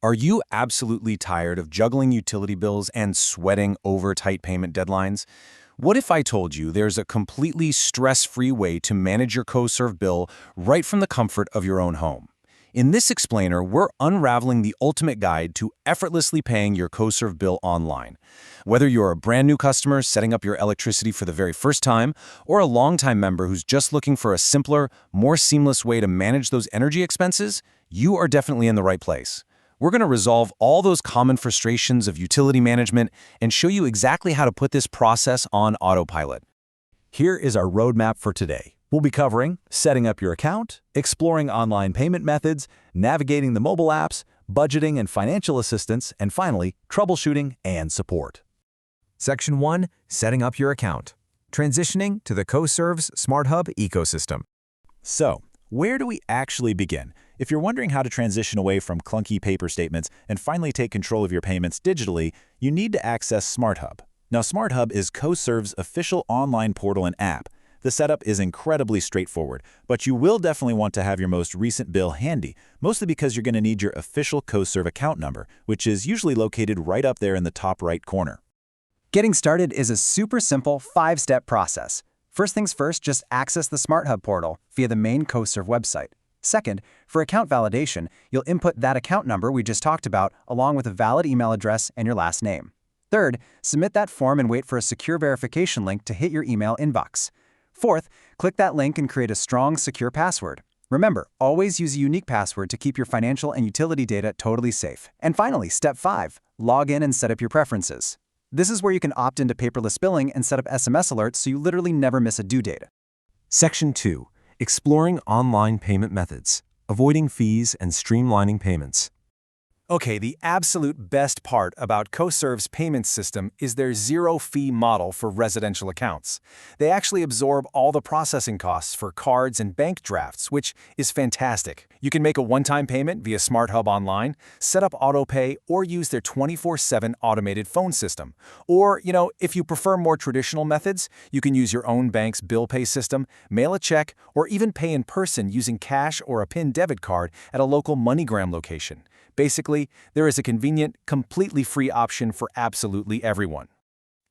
Are you absolutely tired of juggling utility bills and sweating over tight payment deadlines? What if I told you there's a completely stress-free way to manage your CoServ bill right from the comfort of your own home? In this explainer, we're unraveling the ultimate guide to effortlessly paying your CoServ bill online. Whether you're a brand new customer setting up your electricity for the very first time, or a longtime member who's just looking for a simpler, more seamless way to manage those energy expenses, you are definitely in the right place. We're going to resolve all those common frustrations of utility management and show you exactly how to put this process on autopilot. Here is our roadmap for today. We'll be covering setting up your account, exploring online payment methods, navigating the mobile apps, budgeting and financial assistance, and finally, troubleshooting and support. Section 1. Setting up your account. Transitioning to the CoServ's Smart Hub ecosystem. So, where do we actually begin? If you're wondering how to transition away from clunky paper statements and finally take control of your payments digitally, you need to access Smart Hub. Now, Smart Hub is CoServ's official online portal and app. The setup is incredibly straightforward, but you will definitely want to have your most recent bill handy, mostly because you're going to need your official CoServ account number, which is usually located right up there in the top right corner. Getting started is a super simple 5-step process. First things first, just access the Smart Hub portal via the main CoServ website. Second, for account validation, you'll input that account number we just talked about along with a valid email address and your last name. Third, submit that form and wait for a secure verification link to hit your email inbox. Fourth, click that link and create a strong, secure password. Remember, always use a unique password to keep your financial and utility data totally safe. And finally, step 5, log in and set up your preferences. This is where you can opt into paperless billing and set up SMS alerts so you literally never miss a due date. Section 2. Exploring online payment methods, avoiding fees and streamlining payments. Okay, the absolute best part about CoServ's payment system is their zero-fee model for residential accounts. They actually absorb all the processing costs for cards and bank drafts, which is fantastic. You can make a one-time payment via Smart Hub online, set up autopay, or use their 24/7 automated phone system. Or, if you prefer more traditional methods, you can use your own bank's bill pay system, mail a check, or even pay in person using cash or a PIN debit card at a local MoneyGram location. Basically, there is a convenient, completely free option for absolutely everyone.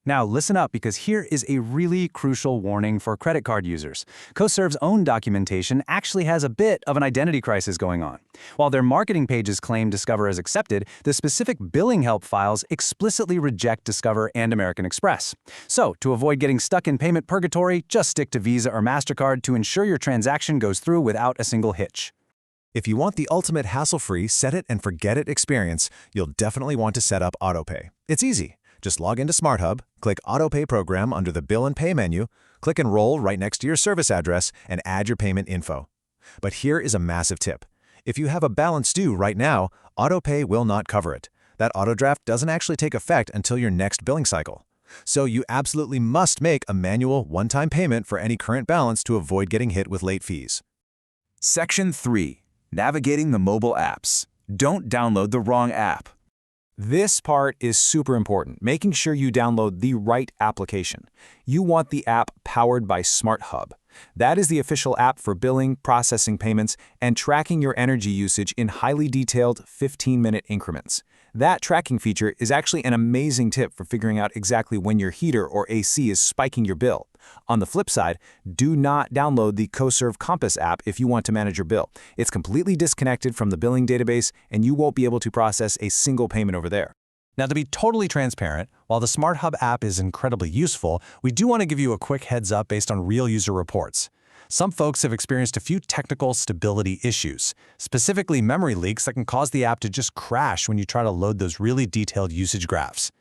Now listen up, because here is a really crucial warning for credit card users. CoServ's own documentation actually has a bit of an identity crisis going on. While their marketing pages claim Discover as accepted, the specific billing help files explicitly reject Discover and American Express. So, to avoid getting stuck in payment purgatory, just stick to Visa or MasterCard to ensure your transaction goes through without a single hitch. If you want the ultimate hassle-free set-it-and-forget-it experience, you'll definitely want to set up autopay. It's easy. Just log into Smart Hub, click Autopay Program under the Bill and Pay menu, click Enroll right next to your service address, and add your payment info. But here is a massive tip. If you have a balance due right now, autopay will not cover it. That autodraft doesn't actually take effect until your next billing cycle. So you absolutely must make a manual one-time payment for any current balance to avoid getting hit with late fees. Section 3. Navigating the mobile apps. Don't download the wrong app. This part is super important, making sure you download the right application. You want the app powered by Smart Hub. That is the official app for billing, processing payments, and tracking your energy usage in highly detailed 15-minute increments. That tracking feature is actually an amazing tip for figuring out exactly when your heater or AC is spiking your bill. On the flip side, do not download the CoServ Compass app if you want to manage your bill. It's completely disconnected from the billing database, and you won't be able to process a single payment over there. Now, to be totally transparent, while the Smart Hub app is incredibly useful, we do want to give you a quick heads up based on real user reports. Some folks have experienced a few technical stability issues, specifically memory leaks that can cause the app to just crash when you try to load those really detailed usage graphs.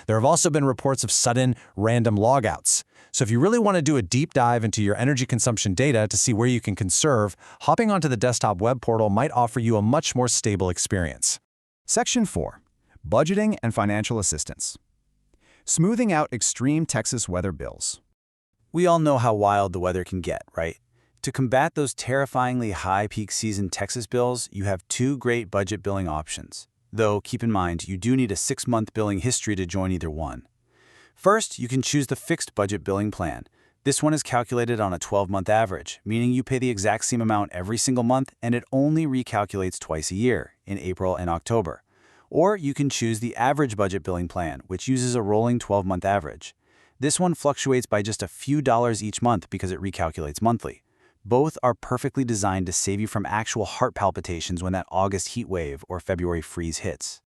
There have also been reports of sudden, random logouts. So if you really want to do a deep dive into your energy consumption data to see where you can conserve, hopping onto the desktop web portal might offer you a much more stable experience. Section 4. Budgeting and financial assistance. Smoothing out extreme Texas weather bills. We all know how wild the weather can get, right? To combat those terrifyingly high peak season Texas bills, you have two great budget billing options. Though, keep in mind, you do need a 6-month billing history to join either one. First, you can choose the fixed budget billing plan. This one is calculated on a 12-month average, meaning you pay the exact same amount every single month and it only recalculates twice a year, in April and October. Or you can choose the average budget billing plan, which uses a rolling 12-month average. This one fluctuates by just a few dollars each month because it recalculates monthly. Both are perfectly designed to save you from actual heart palpitations when that August heat wave or February freeze hits.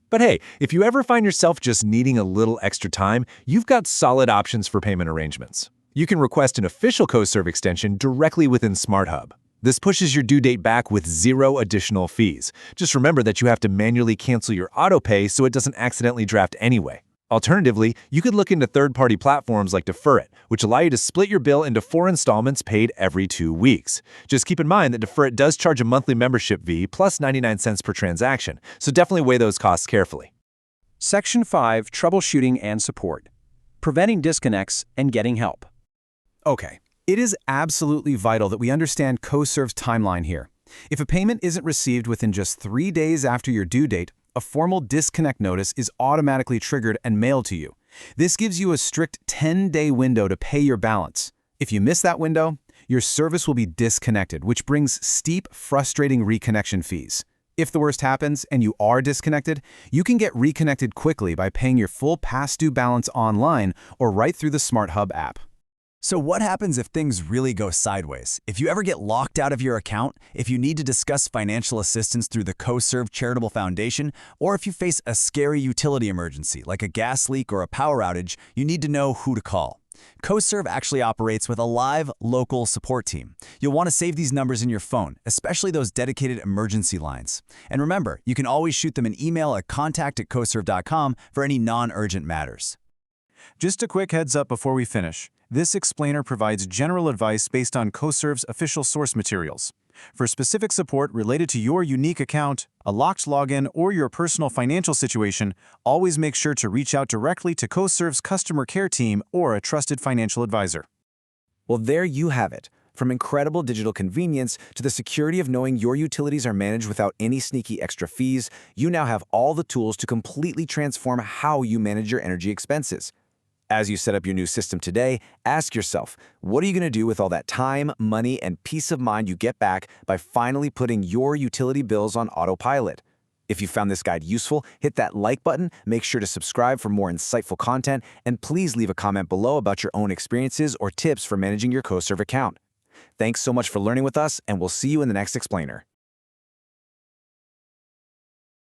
But hey, if you ever find yourself just needing a little extra time, you've got solid options for payment arrangements. You can request an official CoServ extension directly within SmartHub. This pushes your due date back with zero additional fees. Just remember that you have to manually cancel your autopay so it doesn't accidentally draft anyway. Alternatively, you could look into third-party platforms like Deferit, which allow you to split your bill into 4 installments paid every 2 weeks. Just keep in mind that Deferit does charge a monthly membership fee plus 99 cents per transaction, so definitely weigh those costs carefully. Section 5, Troubleshooting and Support. Preventing disconnects and getting help. Okay, it is absolutely vital that we understand CoServ's timeline here. If a payment isn't received within just 3 days after your due date, a formal disconnect notice is automatically triggered and mailed to you. This gives you a strict 10-day window to pay your balance. If you miss that window, your service will be disconnected, which brings steep, frustrating reconnection fees. If the worst happens and you are disconnected, you can get reconnected quickly by paying your full past due balance online or right through the SmartHub app. So what happens if things really go sideways? If you ever get locked out of your account, if you need to discuss financial assistance through the CoServ Charitable Foundation, or if you face a scary utility emergency like a gas leak or a power outage, you need to know who to call. CoServ actually operates with a live, local support team. You'll want to save these numbers in your phone, especially those dedicated emergency lines. And remember, you can always shoot them an email at contact@coserv.com for any non-urgent matters. Just a quick heads up before we finish. This explainer provides general advice based on CoServ's official source materials. For specific support related to your unique account, a locked login, or your personal financial situation, always make sure to reach out directly to CoServ's customer care team or a trusted financial advisor. Well, there you have it. From incredible digital convenience to the security of knowing your utilities are managed without any sneaky extra fees, you now have all the tools to completely transform how you manage your energy expenses. As you set up your new system today, ask yourself, what are you going to do with all that time, money, and peace of mind you get back by finally putting your utility bills on autopilot? If you found this guide useful, hit that like button, make sure to subscribe for more insightful content, and please leave a comment below about your own experiences or tips for managing your CoServ account. Thanks so much for learning with us, and we'll see you in the next explainer.